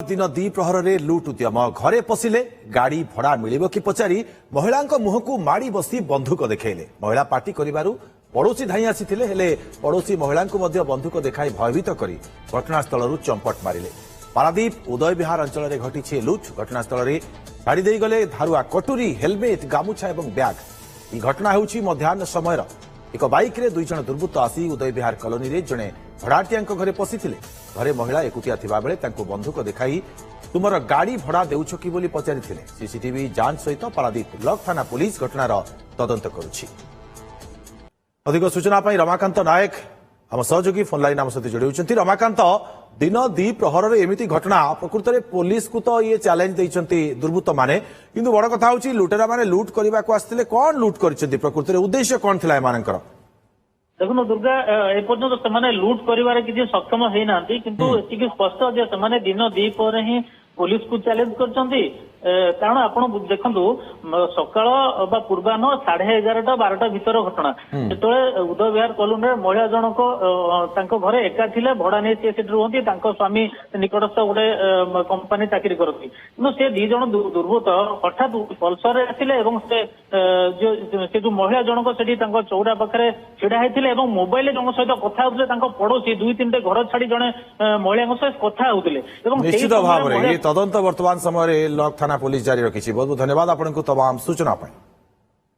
दिन द्विप्रहर में लुट उद्यम घरे पशिले गाड़ी भड़ा मिल कि पचारि महिला मुह को माड़ी बसी बंधुक देखले महिला पार्टी करू पड़ोशी धाई आसी पड़ोशी महिला बंधुक देखाई भयभीत कर घटनास्थल चंपट मारे पारादीप उदय विहार अंचल में घटी लुट घटनास्थल में गाड़ी दे गले धारुआ कटुरी हेलमेट गामुछा और ब्याग यह घटना होउछि मध्याह्न समय एक बाइक रे दुई जन दुर्बृत्त आसी उदय विहार कॉलोनी रे जड़े भड़ाटिया घरे पशिथिले घरे महिला एकुटिया थिबा बेले तांको बंधुक देखाई तुमर गाड़ी भड़ा देउछ कि बोली पचारिथिले सीसीटीवी जांच सहित पारादीप ब्लॉक थाना पुलिस घटनार तदंत करुछि। अधिक सूचना पाई रमाकांत नायक आम सहयोगी फोन लाइन आम सहित जोड़ी होउछंती। रमाकांत दिन द्विप्रहर एमिति घटना प्रकृत में पुलिस को तो ये चैलेंज देइछंती दुर्बृत्त माने किंतु बड़ कथा होउछि लुटेरा माने लूट करबा को आस्थिले कोन लूट करछंती प्रकृत में उद्देश्य कोन थिला एमानकर देखो दुर्गा एपर्यंत से लुट कर किसी सक्षम होना किंतु एति स्पष्ट जे से दिन द्विपर ही पुलिस को चैलेंज करछंती कारण आपण देखंतु सकाळ बा पूर्वाह्न 11:30 12टा भीतर घटना जो उदय विहार कॉलोनी महिला जनक घरे एका थिले भड़ा नहीं सी रुहती स्वामी निकटस्थ गोटे कंपानी चाकरी करती कि से दी जन दुर्बृत्त हठात पल्सर आसिले से जो महिला जनक से चौड़ा पाखे छिड़ा होते मोबाइल जन सहित कथा होते पड़ोशी दुई तीन घर छाड़ी जड़े महिला सहित कथा होते निश्चित भाव में तदंत वर्तमान समय थाना पुलिस जारी रखी। बहुत बहुत धन्यवाद आपको तमाम सूचना।